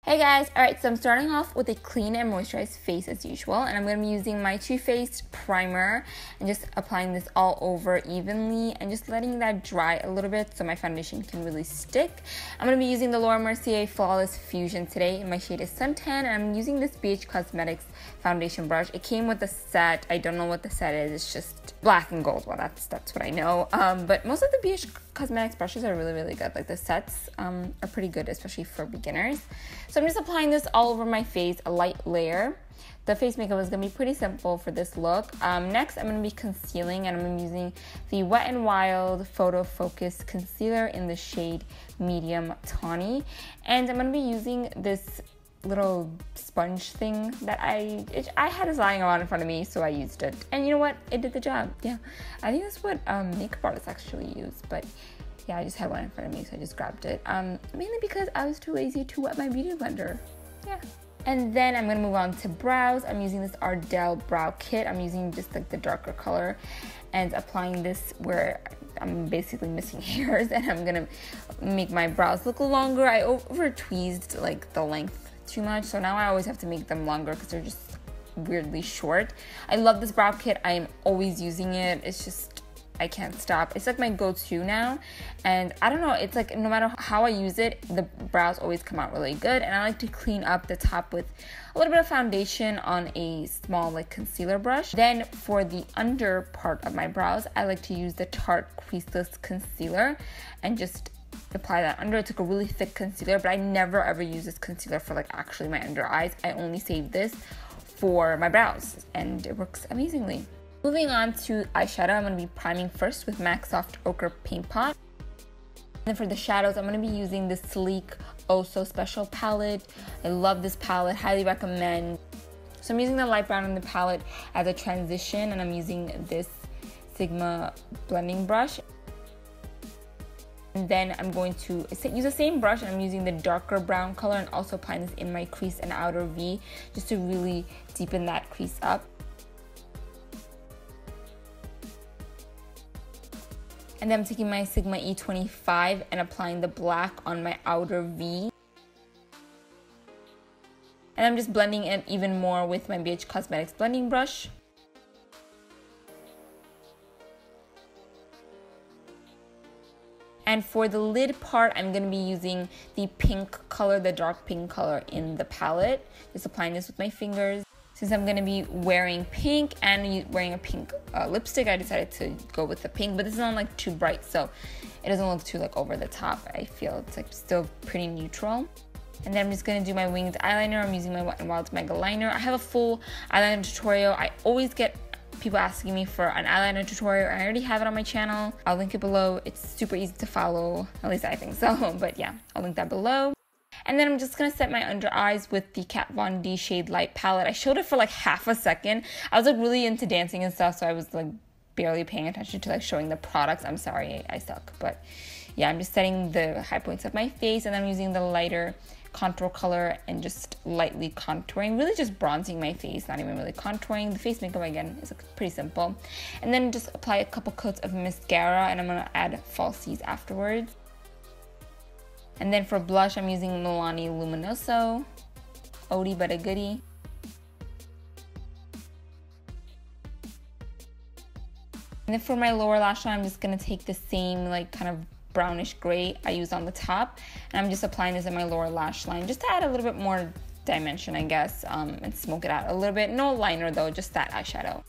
Hey guys, alright, so I'm starting off with a clean and moisturized face as usual, and I'm going to be using my Too Faced primer and just applying this all over evenly and just letting that dry a little bit so my foundation can really stick. I'm going to be using the Mercier Flawless Fusion today, and my shade is Suntan, and I'm using this BH Cosmetics foundation brush. It came with a set. I don't know what the set is, it's just black and gold. Well, that's what I know, but most of the BH Cosmetics brushes are really good. Like the sets are pretty good, especially for beginners. So I'm just applying this all over my face, a light layer. The face makeup is going to be pretty simple for this look. Next, I'm going to be concealing, and I'm using the Wet n Wild Photo Focus Concealer in the shade Medium Tawny. And I'm going to be using this little sponge thing that I had this lying around in front of me, so I used it. And you know what? It did the job. Yeah, I think that's what makeup artists actually use, but yeah, I just had one in front of me, so I just grabbed it. Mainly because I was too lazy to wet my beauty blender. Yeah. And then I'm gonna move on to brows. I'm using this Ardell Brow Kit. I'm using just like the darker color and applying this where I'm basically missing hairs, and I'm gonna make my brows look longer. I over tweezed like the length too much, so now I always have to make them longer because they're just weirdly short. I love this brow kit. I am always using it. It's just, I can't stop. It's like my go-to now, and I don't know, it's like no matter how I use it, the brows always come out really good. And I like to clean up the top with a little bit of foundation on a small like concealer brush. Then for the under part of my brows, I like to use the Tarte Creaseless Concealer and just apply that under. It's like a really thick concealer, but I never ever use this concealer for like actually my under eyes. I only save this for my brows, and it works amazingly. Moving on to eyeshadow, I'm going to be priming first with MAC Soft Ochre Paint Pot. And then for the shadows, I'm going to be using this sleek Oh So Special palette. I love this palette, highly recommend. So I'm using the light brown in the palette as a transition, and I'm using this Sigma blending brush. And then I'm going to use the same brush, and I'm using the darker brown color and also applying this in my crease and outer V just to really deepen that crease up. And then I'm taking my Sigma E25 and applying the black on my outer V. And I'm just blending it even more with my BH Cosmetics blending brush. And for the lid part, I'm going to be using the pink color, the dark pink color in the palette. Just applying this with my fingers. Since I'm going to be wearing pink and wearing a pink lipstick, I decided to go with the pink. But this is not like too bright, so it doesn't look too like over the top. I feel it's like still pretty neutral. And then I'm just going to do my winged eyeliner. I'm using my N Wild Megaliner. I have a full eyeliner tutorial. I always get people asking me for an eyeliner tutorial. I already have it on my channel. I'll link it below. It's super easy to follow. At least I think so. But yeah, I'll link that below. And then I'm just going to set my under eyes with the Kat Von D Shade Light palette. I showed it for like half a second. I was like really into dancing and stuff, so I was like barely paying attention to like showing the products. I'm sorry, I suck. But yeah, I'm just setting the high points of my face, and then I'm using the lighter contour color and just lightly contouring, really just bronzing my face, not even really contouring. The face makeup again is pretty simple. And then just apply a couple coats of mascara, and I'm going to add falsies afterwards. And then for blush, I'm using Milani Luminoso, oldie but a goodie. And then for my lower lash line, I'm just going to take the same like kind of brownish gray I used on the top, and I'm just applying this in my lower lash line just to add a little bit more dimension, I guess, and smoke it out a little bit. No liner though, just that eyeshadow.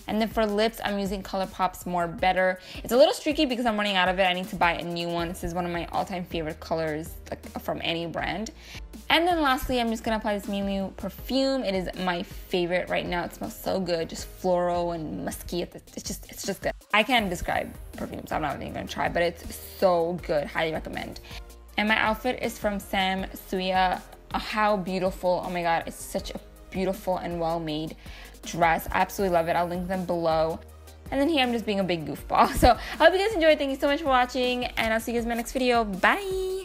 And then for lips, I'm using Colourpop's More Better. It's a little streaky because I'm running out of it. I need to buy a new one. This is one of my all-time favorite colors, like from any brand. And then lastly, I'm just gonna apply this Miu Miu perfume. It is my favorite right now. It smells so good, just floral and musky. It's just good. I can't describe perfumes. I'm not even gonna try, but it's so good. Highly recommend. And my outfit is from Sam Suya. How beautiful! Oh my God, it's such a beautiful and well-made dress. I absolutely love it. I'll link them below. And then here I'm just being a big goofball. So I hope you guys enjoyed. Thank you so much for watching, and I'll see you guys in my next video. Bye!